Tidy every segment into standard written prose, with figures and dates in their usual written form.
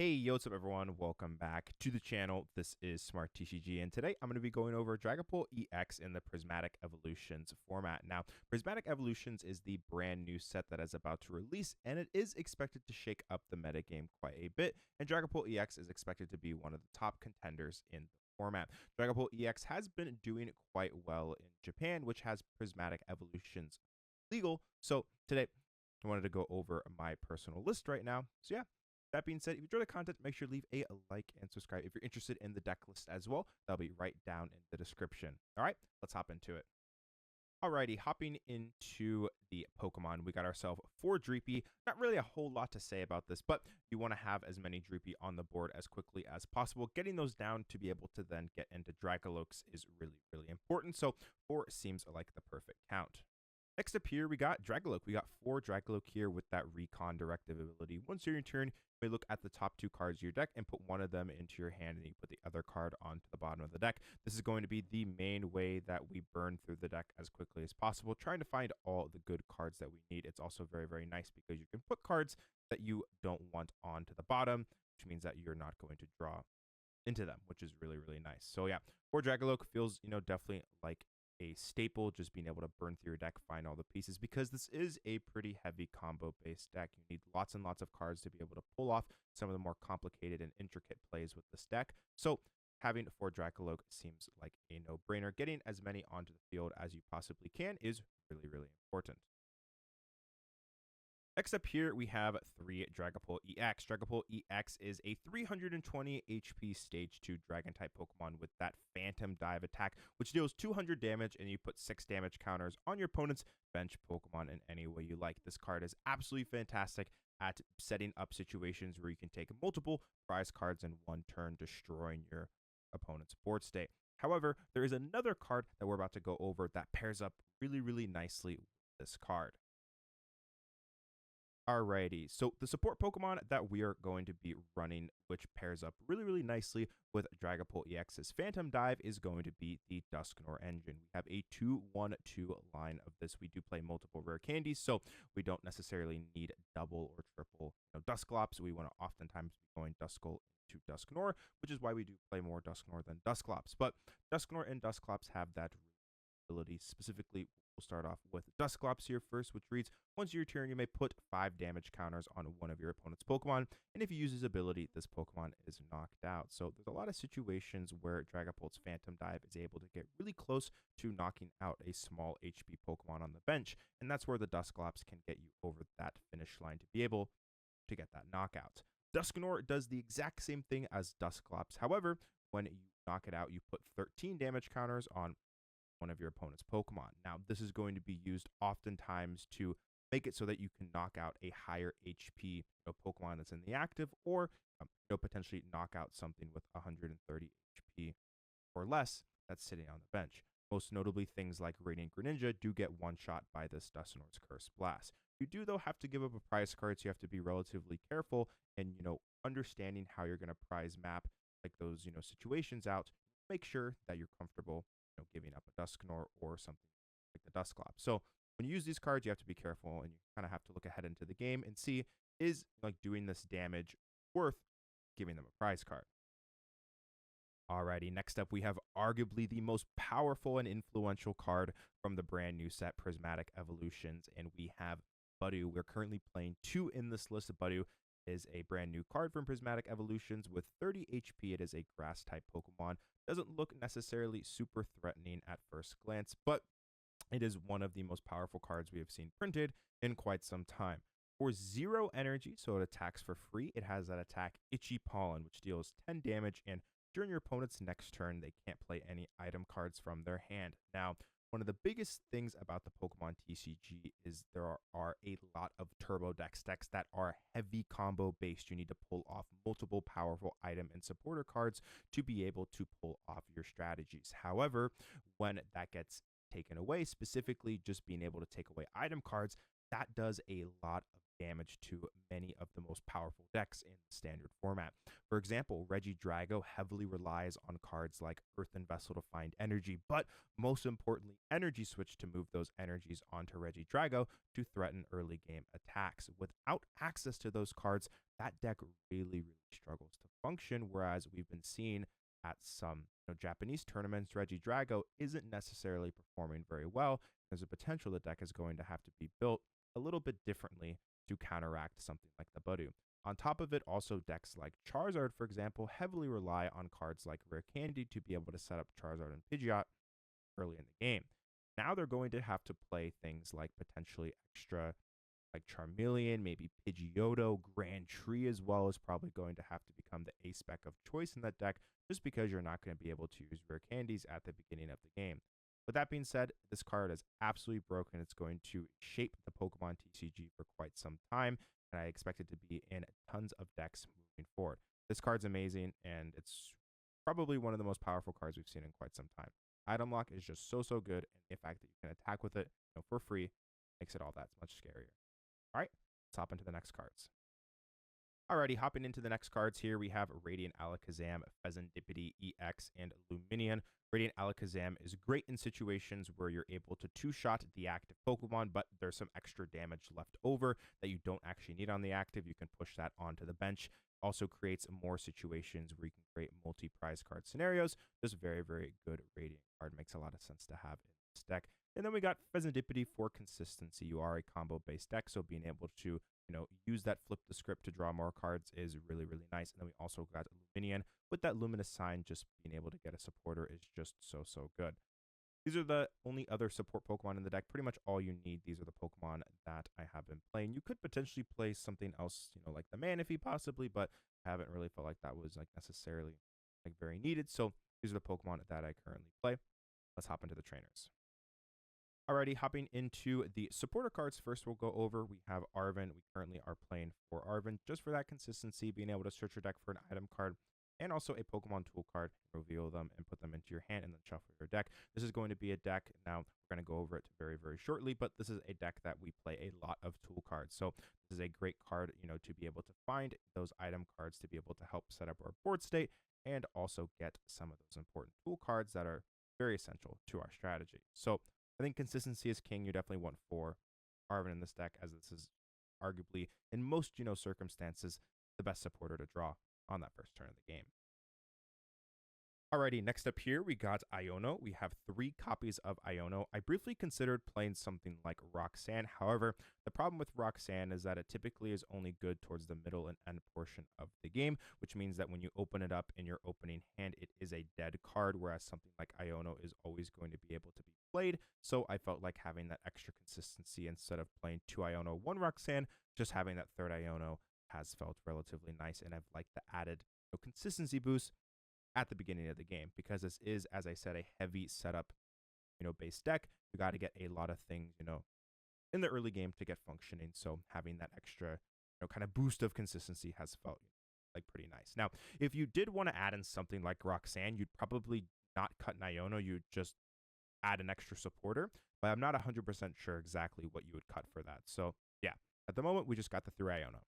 Hey, yo, what's up everyone? Welcome back to the channel. This is Smart TCG, and today I'm going to be going over Dragapult EX in the Prismatic Evolutions format. Now, Prismatic Evolutions is the brand new set that is about to release, and it is expected to shake up the metagame quite a bit, and Dragapult EX is expected to be one of the top contenders in the format. Dragapult EX has been doing quite well in Japan, which has Prismatic Evolutions legal. So today I wanted to go over my personal list right now. So yeah. That being said, if you enjoy the content, make sure to leave a like and subscribe. If you're interested in the deck list as well, that'll be right down in the description. All right, let's hop into it. Alrighty, hopping into the Pokemon, we got ourselves 4 Dreepy. Not really a whole lot to say about this, but you want to have as many Dreepy on the board as quickly as possible. Getting those down to be able to then get into Drakloaks is really, really important. So 4 seems like the perfect count. Next up here, we got Drakloak. We got 4 Drakloak here with that Recon Directive ability. Once you're in turn, you may look at the top 2 cards of your deck and put one of them into your hand, and you put the other card onto the bottom of the deck. This is going to be the main way that we burn through the deck as quickly as possible, trying to find all the good cards that we need. It's also very, very nice because you can put cards that you don't want onto the bottom, which means that you're not going to draw into them, which is really, really nice. So yeah, 4 Drakloak feels, definitely like a staple, just being able to burn through your deck, find all the pieces, because this is a pretty heavy combo based deck. You need lots and lots of cards to be able to pull off some of the more complicated and intricate plays with this deck. So having 4 Drakloak seems like a no-brainer. Getting as many onto the field as you possibly can is really, really important. Next up here, we have 3 Dragapult EX. Dragapult EX is a 320 HP Stage 2 Dragon-type Pokemon with that Phantom Dive attack, which deals 200 damage, and you put 6 damage counters on your opponent's bench Pokemon in any way you like. This card is absolutely fantastic at setting up situations where you can take multiple prize cards in one turn, destroying your opponent's board state. However, there is another card that we're about to go over that pairs up really, really nicely with this card. Alrighty, so the support Pokemon that we are going to be running, which pairs up really, really nicely with Dragapult EX's Phantom Dive, is going to be the Dusknoir engine. We have a 2-1-2 line of this. We do play multiple rare candies, so we don't necessarily need double or triple Dusclops. We want to oftentimes be going Duskull to Dusknoir, which is why we do play more Dusknoir than Dusclops. But Dusknoir and Dusclops have that ability. Specifically, we'll start off with Dusclops here first, which reads, once your turn, you may put 5 damage counters on one of your opponent's Pokemon, and if you use his ability, this Pokemon is knocked out. So there's a lot of situations where Dragapult's Phantom Dive is able to get really close to knocking out a small HP Pokemon on the bench, and that's where the Dusclops can get you over that finish line to be able to get that knockout. Dusknoir does the exact same thing as Dusclops. However, when you knock it out, you put 13 damage counters on one of your opponent's Pokemon. Now, this is going to be used oftentimes to make it so that you can knock out a higher HP Pokemon that's in the active, or potentially knock out something with 130 HP or less that's sitting on the bench. Most notably, things like Radiant Greninja do get one-shot by this Dusknoir's Curse Blast. You do, though, have to give up a prize card, so you have to be relatively careful and, understanding how you're going to prize map like those, situations out. Make sure that you're comfortable giving up a Dusknoir or something like the Dusclops. So when you use these cards, you have to be careful, and you kind of have to look ahead into the game and see, is doing this damage worth giving them a prize card? Alrighty, next up we have arguably the most powerful and influential card from the brand new set, Prismatic Evolutions, and we have Budew. We're currently playing 2 in this list. Budew is a brand new card from Prismatic Evolutions with 30 HP. It is a grass type Pokemon. Doesn't look necessarily super threatening at first glance, but it is one of the most powerful cards we have seen printed in quite some time. For 0 energy, so it attacks for free, it has that attack Itchy Pollen, which deals 10 damage, and during your opponent's next turn, they can't play any item cards from their hand. Now, one of the biggest things about the Pokemon TCG is there are a lot of Turbo decks that are heavy combo based. You need to pull off multiple powerful item and supporter cards to be able to pull off your strategies. However, when that gets taken away, specifically just being able to take away item cards, that does a lot of damage to many of the most powerful decks in the standard format. For example, Regidrago heavily relies on cards like Earthen Vessel to find energy, but most importantly, Energy Switch to move those energies onto Regidrago to threaten early game attacks. Without access to those cards, that deck really struggles to function, whereas we've been seeing at some Japanese tournaments, Regidrago isn't necessarily performing very well. There's a potential the deck is going to have to be built a little bit differently to counteract something like the Budew. On top of it, also decks like Charizard, for example, heavily rely on cards like Rare Candy to be able to set up Charizard and Pidgeot early in the game. Now they're going to have to play things like potentially extra like Charmeleon, maybe Pidgeotto, Grand Tree as well is probably going to have to become the A-spec of choice in that deck just because you're not going to be able to use Rare Candies at the beginning of the game. With that being said, this card is absolutely broken. It's going to shape the Pokemon TCG for quite some time, and I expect it to be in tons of decks moving forward. This card's amazing, and it's probably one of the most powerful cards we've seen in quite some time. Item lock is just so good, and the fact that you can attack with it for free makes it all that much scarier. All right, let's hop into the next cards. Alrighty, hopping into the next cards here, we have Radiant Alakazam, Fezandipiti EX, and Lumineon. Radiant Alakazam is great in situations where you're able to two-shot the active Pokemon, but there's some extra damage left over that you don't actually need on the active. You can push that onto the bench. Also creates more situations where you can create multi-prize card scenarios. Just very good Radiant card. Makes a lot of sense to have in this deck. And then we got Fezandipiti for consistency. You are a combo-based deck, so being able to use that flip the script to draw more cards is really nice. And then we also got Lumineon with that luminous sign. Just being able to get a supporter is just so good. These are the only other support Pokemon in the deck. Pretty much all you need. These are the Pokemon that I have been playing. You could potentially play something else, like the Manaphy possibly, but I haven't really felt like that was necessarily very needed. So these are the Pokemon that I currently play. Let's hop into the trainers. Alrighty, hopping into the supporter cards. First, we'll go over, we have Arven. We currently are playing for Arven just for that consistency, being able to search your deck for an item card and also a Pokemon tool card, reveal them and put them into your hand and then shuffle your deck. This is going to be a deck, now we're going to go over it very shortly, but this is a deck that we play a lot of tool cards. So this is a great card, to be able to find those item cards to be able to help set up our board state and also get some of those important tool cards that are very essential to our strategy. So I think consistency is king. You definitely want 4 Arven in this deck, as this is arguably, in most circumstances, the best supporter to draw on that first turn of the game. Alrighty, next up here, we got Iono. We have 3 copies of Iono. I briefly considered playing something like Roxanne. However, the problem with Roxanne is that it typically is only good towards the middle and end portion of the game, which means that when you open it up in your opening hand, it is a dead card, whereas something like Iono is always going to be able to be played. So I felt like having that extra consistency instead of playing 2 Iono, 1 Roxanne, just having that 3rd Iono has felt relatively nice, and I've liked the added consistency boost at the beginning of the game, because this is, as I said, a heavy setup, based deck. You got to get a lot of things, in the early game to get functioning. So having that extra, kind of boost of consistency has felt like pretty nice. Now, if you did want to add in something like Roxanne, you'd probably not cut an Iono. You'd just add an extra supporter, but I'm not 100% sure exactly what you would cut for that. So yeah, at the moment, we just got the 3 Iono.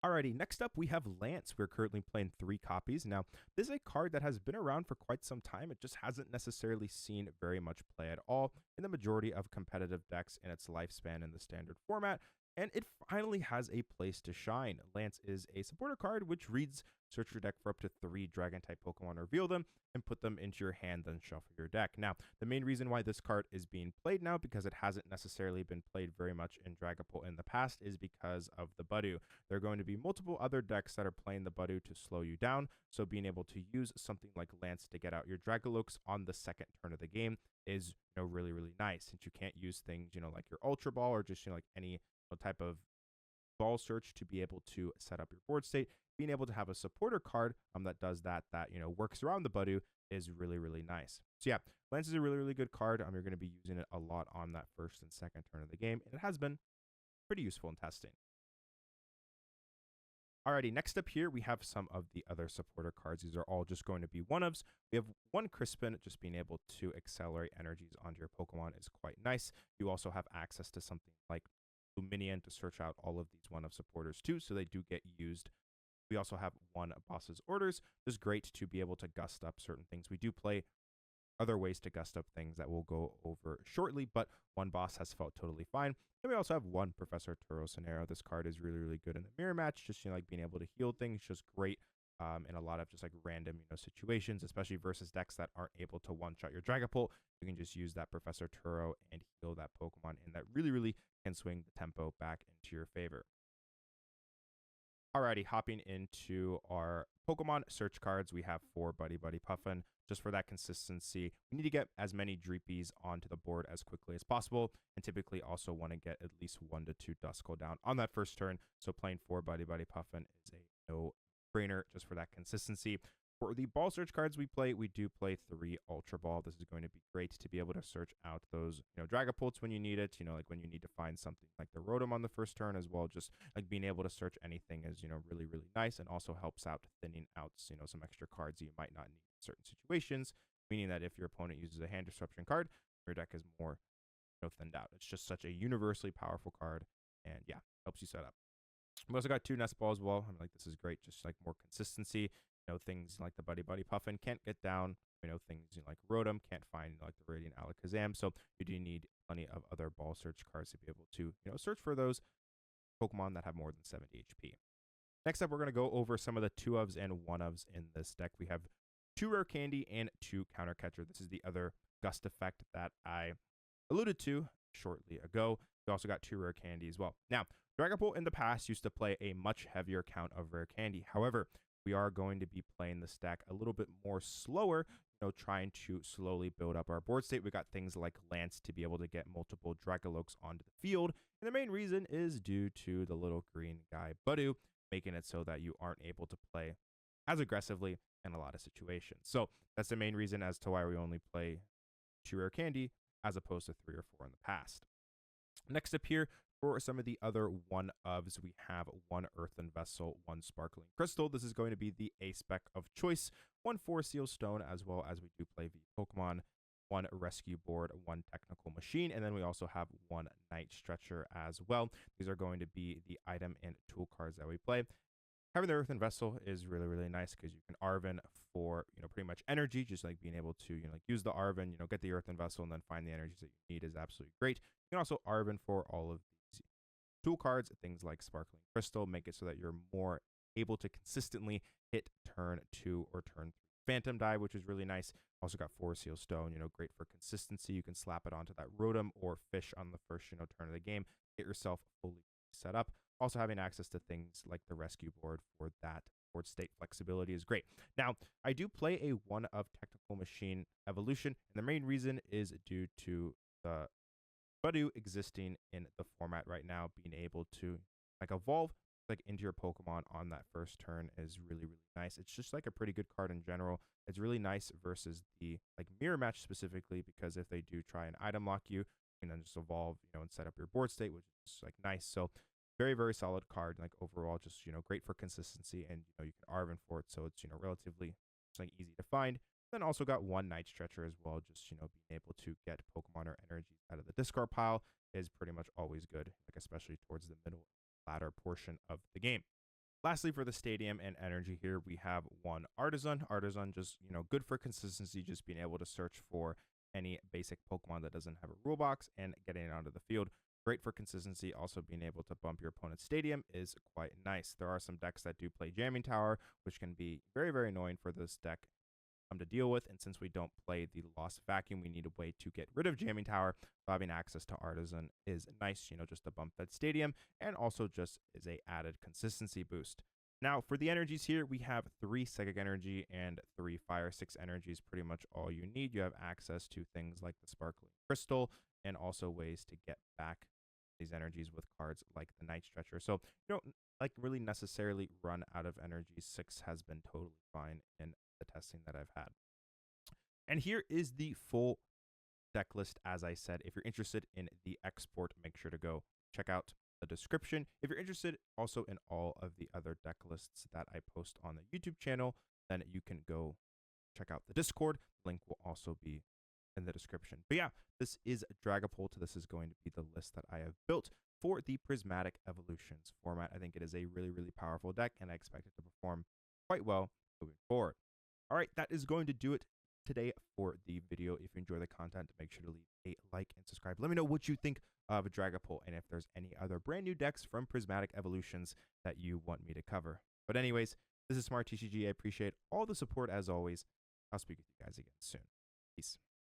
Alrighty, next up we have Lance. We're currently playing 3 copies. Now, this is a card that has been around for quite some time. It just hasn't necessarily seen very much play at all in the majority of competitive decks in its lifespan in the standard format, and it finally has a place to shine. Lance is a supporter card which reads, search your deck for up to 3 Dragon-type Pokemon, reveal them, and put them into your hand, then shuffle your deck. Now, the main reason why this card is being played now, because it hasn't necessarily been played very much in Dragapult in the past, is because of the Budew. There are going to be multiple other decks that are playing the Budew to slow you down, so being able to use something like Lance to get out your Dragaloaks on the 2nd turn of the game is really nice, since you can't use things like your Ultra Ball or just like any type of ball search to be able to set up your board state. Being able to have a supporter card that does that works around the Budew is really nice. So yeah, Lance is a really good card. You're going to be using it a lot on that 1st and 2nd turn of the game, and it has been pretty useful in testing. Alrighty, next up here, we have some of the other supporter cards. These are all just going to be one-ofs. We have 1 Crispin. Just being able to accelerate energies onto your Pokemon is quite nice. You also have access to something like Lumineon to search out all of these 1-of supporters too, so they do get used. We also have 1 boss's orders. It's great to be able to gust up certain things. We do play other ways to gust up things that we'll go over shortly, but 1 boss has felt totally fine. Then we also have 1 Professor Turo scenario. This card is really, really good in the mirror match, just, you know, like being able to heal things, just great in a lot of just like random, you know, situations, especially versus decks that aren't able to one-shot your Dragapult. You can just use that Professor Turo and heal that Pokemon, and that really, really can swing the tempo back into your favor. Alrighty, hopping into our Pokemon search cards, we have 4 Buddy-Buddy Poffin. Just for that consistency, we need to get as many Dreepies onto the board as quickly as possible, and typically also want to get at least 1 to 2 Duskull down on that first turn. So playing 4 Buddy-Buddy Poffin is a no-brainer just for that consistency. For the ball search cards we play, we do play 3 Ultra Ball. This is going to be great to be able to search out those, you know, Dragapults when you need it, you know, like when you need to find something like the Rotom on the first turn as well. Just like being able to search anything is, you know, really, really nice, and also helps out thinning out, you know, some extra cards you might not need in certain situations, meaning that if your opponent uses a hand disruption card, your deck is more, you know, thinned out. It's just such a universally powerful card, and yeah, helps you set up. We also got 2 Nest Ball as well. I'm like, this is great, just like more consistency. You know, things like the Buddy-Buddy Poffin can't get down. You know, things, you know, like Rotom can't find, you know, like the Radiant Alakazam. So you do need plenty of other ball search cards to be able to, you know, search for those Pokemon that have more than 70 HP. Next up, we're going to go over some of the 2-ofs and 1-ofs in this deck. We have 2 Rare Candy and 2 Counter Catcher. This is the other gust effect that I alluded to shortly ago. We also got 2 Rare Candy as well. Now, Dragapult in the past used to play a much heavier count of Rare Candy. However, we are going to be playing this deck a little bit more slower, you know, trying to slowly build up our board state. We got things like Lance to be able to get multiple Drakloaks onto the field. And the main reason is due to the little green guy Budew, making it so that you aren't able to play as aggressively in a lot of situations. So that's the main reason as to why we only play 2 Rare Candy as opposed to 3 or 4 in the past. Next up here, for some of the other 1-ofs, we have 1 Earthen Vessel, 1 Sparkling Crystal. This is going to be the A-spec of choice. 1 Forest Seal Stone, as well as we do play the Pokemon. 1 Rescue Board, 1 Technical Machine, and then we also have 1 Night Stretcher as well. These are going to be the item and tool cards that we play. Having the Earthen Vessel is really, really nice because you can Arven for, you know, pretty much energy, just like being able to, you know, like use the Arven, you know, get the Earthen Vessel and then find the energies that you need is absolutely great. You can also Arven for all of these tool cards, things like Sparkling Crystal, make it so that you're more able to consistently hit turn 2 or turn 3 Phantom Dive, which is really nice. Also got Forest Seal Stone, you know, great for consistency. You can slap it onto that Rotom or fish on the first, you know, turn of the game. Get yourself fully set up. Also having access to things like the Rescue Board for that board state flexibility is great. Now, I do play a 1-of Technical Machine evolution, and the main reason is due to the Budew existing in the format right now, being able to like evolve like into your Pokemon on that first turn is really, really nice. It's just like a pretty good card in general. It's really nice versus the like mirror match specifically, because if they do try and item lock you, you can then just evolve, you know, and set up your board state, which is like nice. So very, very solid card. Like overall, just, you know, great for consistency, and, you know, you can Arven for it. So it's, you know, relatively just like easy to find. Then also got 1 Night Stretcher as well. Just, you know, being able to get Pokemon or energies out of the discard pile is pretty much always good, like especially towards the middle latter portion of the game. Lastly, for the stadium and energy here, we have 1 Artisan. Artisan just, you know, good for consistency, just being able to search for any basic Pokemon that doesn't have a rule box and getting it onto the field. Great for consistency. Also being able to bump your opponent's stadium is quite nice. There are some decks that do play Jamming Tower, which can be very, very annoying for this deck to deal with. And since we don't play the Lost Vacuum, we need a way to get rid of Jamming Tower. So having access to Artisan is nice, you know, just to bump that stadium, and also just is a added consistency boost. Now, for the energies here, we have 3 Psychic Energy and 3 Fire. 6 energy is pretty much all you need. You have access to things like the Sparkling Crystal, and also ways to get back these energies with cards like the Night Stretcher. So you don't like really necessarily run out of energy. 6 has been totally fine in the testing that I've had. And here is the full deck list. As I said, if you're interested in the export, make sure to go check out the description. If you're interested also in all of the other deck lists that I post on the YouTube channel, then you can go check out the Discord. Link will also be in the description. But yeah, this is Dragapult. This is going to be the list that I have built for the Prismatic Evolutions format. I think it is a really, really powerful deck, and I expect it to perform quite well moving forward. All right, that is going to do it today for the video. If you enjoy the content, make sure to leave a like and subscribe. Let me know what you think of Dragapult and if there's any other brand new decks from Prismatic Evolutions that you want me to cover. But anyways, this is Smart TCG. I appreciate all the support as always. I'll speak with you guys again soon. Peace.